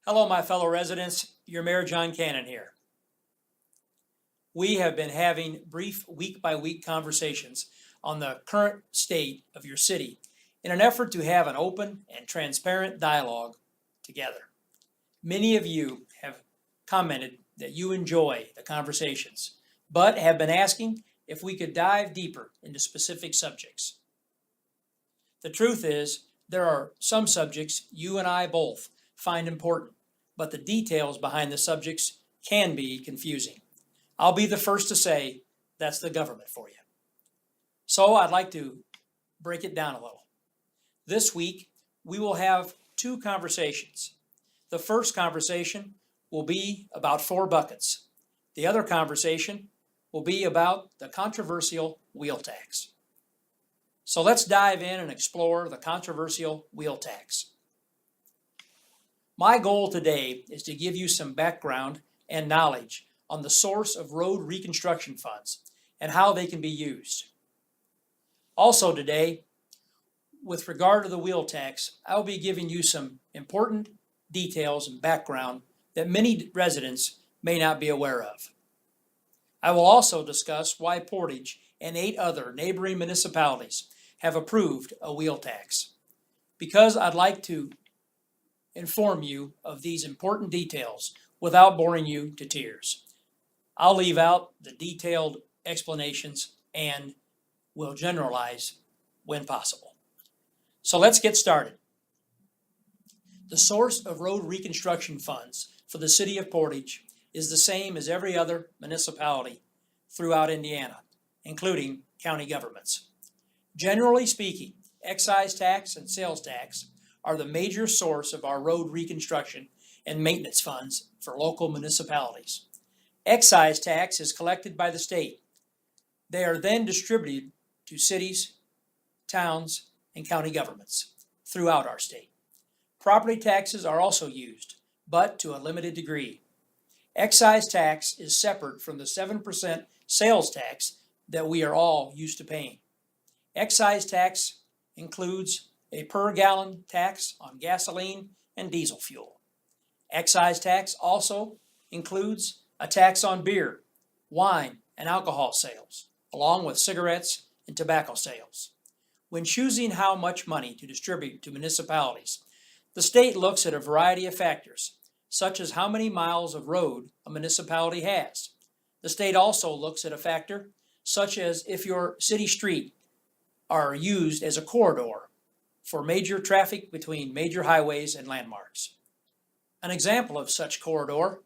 Hello, my fellow residents. Your Mayor John Cannon here. We have been having brief week-by-week conversations on the current state of your city in an effort to have an open and transparent dialogue together. Many of you have commented that you enjoy the conversations, but have been asking if we could dive deeper into specific subjects. The truth is, there are some subjects you and I both find important, but the details behind the subjects can be confusing. I'll be the first to say that's the government for you. So I'd like to break it down a little. This week, we will have two conversations. The first conversation will be about 4 buckets. The other conversation will be about the controversial wheel tax. So let's dive in and explore the controversial wheel tax. My goal today is to give you some background and knowledge on the source of road reconstruction funds and how they can be used. Also today, with regard to the wheel tax, I'll be giving you some important details and background that many residents may not be aware of. I will also discuss why Portage and 8 other neighboring municipalities have approved a wheel tax. Because I'd like to inform you of these important details without boring you to tears. I'll leave out the detailed explanations and will generalize when possible. So let's get started. The source of road reconstruction funds for the city of Portage is the same as every other municipality throughout Indiana, including county governments. Generally speaking, excise tax and sales tax are the major source of our road reconstruction and maintenance funds for local municipalities. Excise tax is collected by the state. They are then distributed to cities, towns, and county governments throughout our state. Property taxes are also used, but to a limited degree. Excise tax is separate from the 7% sales tax that we are all used to paying. Excise tax includes a per gallon tax on gasoline and diesel fuel. Excise tax also includes a tax on beer, wine, and alcohol sales, along with cigarettes and tobacco sales. When choosing how much money to distribute to municipalities, the state looks at a variety of factors, such as how many miles of road a municipality has. The state also looks at a factor such as if your city street are used as a corridor for major traffic between major highways and landmarks. An example of such corridor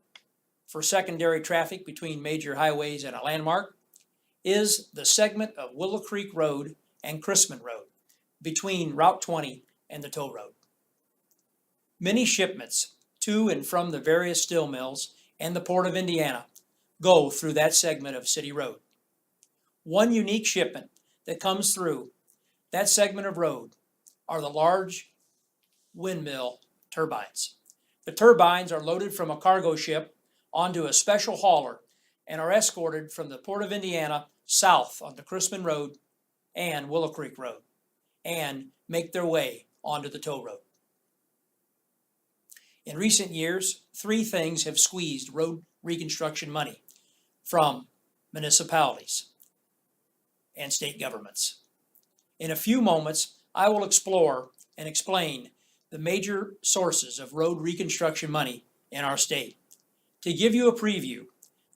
for secondary traffic between major highways and a landmark is the segment of Willow Creek Road and Chrisman Road between Route 20 and the toll road. Many shipments to and from the various steel mills and the Port of Indiana go through that segment of city road. One unique shipment that comes through that segment of road are the large windmill turbines. The turbines are loaded from a cargo ship onto a special hauler and are escorted from the Port of Indiana south onto Chrisman Road and Willow Creek Road and make their way onto the toll road. In recent years, 3 things have squeezed road reconstruction money from municipalities and state governments. In a few moments, I will explore and explain the major sources of road reconstruction money in our state. To give you a preview,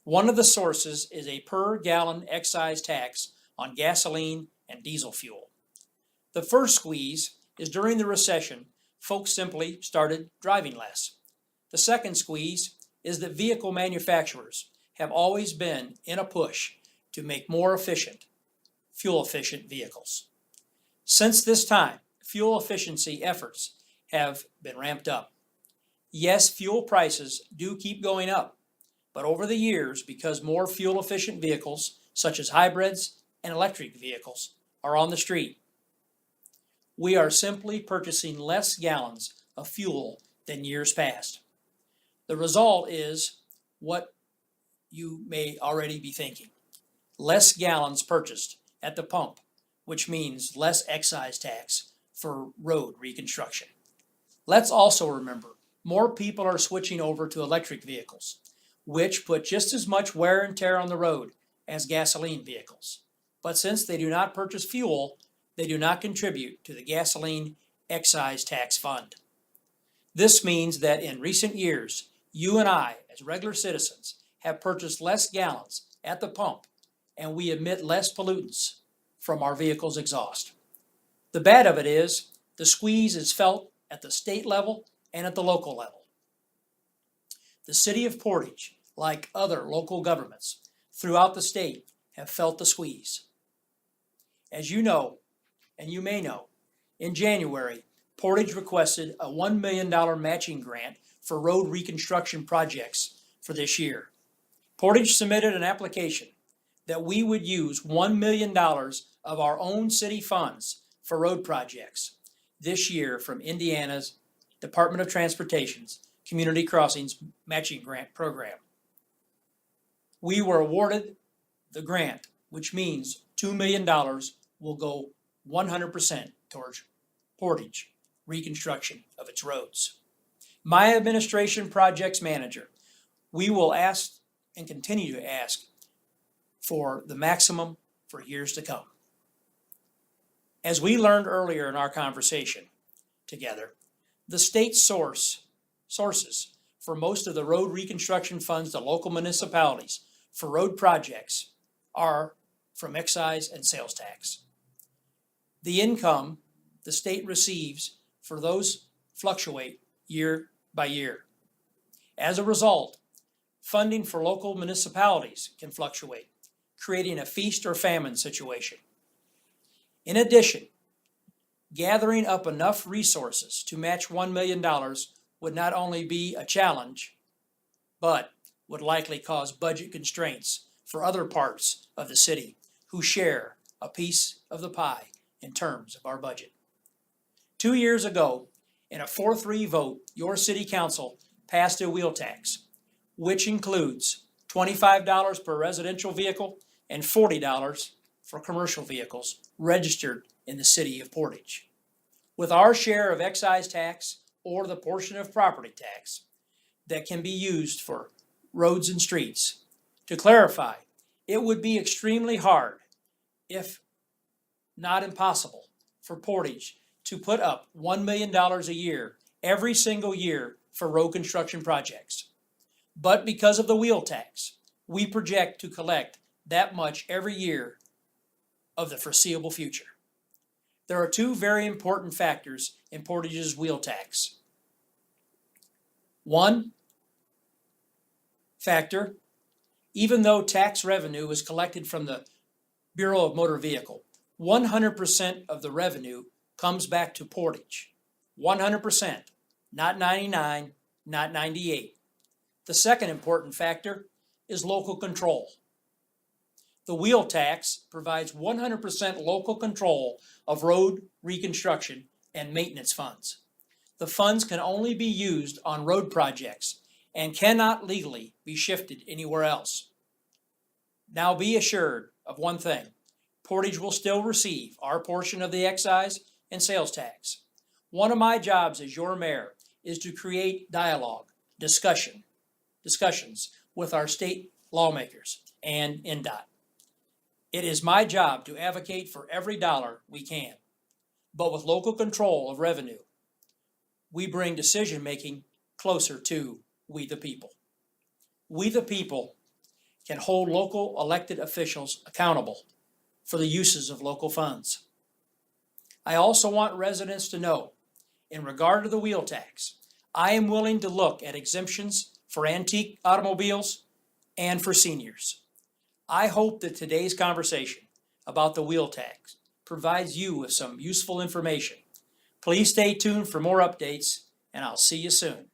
one of the sources is a per gallon excise tax on gasoline and diesel fuel. The first squeeze is during the recession, folks simply started driving less. The second squeeze is that vehicle manufacturers have always been in a push to make more efficient, fuel-efficient vehicles. Since this time, fuel efficiency efforts have been ramped up. Yes, fuel prices do keep going up, but over the years, because more fuel-efficient vehicles, such as hybrids and electric vehicles, are on the street, we are simply purchasing less gallons of fuel than years past. The result is what you may already be thinking. Less gallons purchased at the pump, which means less excise tax for road reconstruction. Let's also remember more people are switching over to electric vehicles, which put just as much wear and tear on the road as gasoline vehicles. But since they do not purchase fuel, they do not contribute to the gasoline excise tax fund. This means that in recent years, you and I, as regular citizens, have purchased less gallons at the pump, and we emit less pollutants from our vehicle's exhaust. The bad of it is, the squeeze is felt at the state level and at the local level. The city of Portage, like other local governments throughout the state, have felt the squeeze. As you know, and you may know, in January, Portage requested a $1 million matching grant for road reconstruction projects for this year. Portage submitted an application that we would use $1 million of our own city funds for road projects this year from Indiana's Department of Transportation's Community Crossings Matching Grant Program. We were awarded the grant, which means $2 million will go 100% towards Portage reconstruction of its roads. My administration projects manager, we will ask and continue to ask for the maximum for years to come. As we learned earlier in our conversation together, the state sources for most of the road reconstruction funds to local municipalities for road projects are from excise and sales tax. The income the state receives for those fluctuate year by year. As a result, funding for local municipalities can fluctuate, creating a feast or famine situation. In addition, gathering up enough resources to match $1 million would not only be a challenge, but would likely cause budget constraints for other parts of the city who share a piece of the pie in terms of our budget. 2 years ago, in a 4-3 vote, your city council passed a wheel tax, which includes $25 per residential vehicle and $40 for commercial vehicles registered in the city of Portage. With our share of excise tax or the portion of property tax that can be used for roads and streets, to clarify, it would be extremely hard, if not impossible, for Portage to put up $1 million a year every single year for road construction projects. But because of the wheel tax, we project to collect that much every year of the foreseeable future. There are two very important factors in Portage's wheel tax. One factor, even though tax revenue is collected from the Bureau of Motor Vehicle, 100% of the revenue comes back to Portage. 100%, not 99, not 98. The second important factor is local control. The wheel tax provides 100% local control of road reconstruction and maintenance funds. The funds can only be used on road projects and cannot legally be shifted anywhere else. Now be assured of one thing, Portage will still receive our portion of the excise and sales tax. One of my jobs as your mayor is to create dialogue, discussions with our state lawmakers and NDOT. It is my job to advocate for every dollar we can, but with local control of revenue, we bring decision-making closer to we the people. We the people can hold local elected officials accountable for the uses of local funds. I also want residents to know, in regard to the wheel tax, I am willing to look at exemptions for antique automobiles and for seniors. I hope that today's conversation about the wheel tax provides you with some useful information. Please stay tuned for more updates, and I'll see you soon.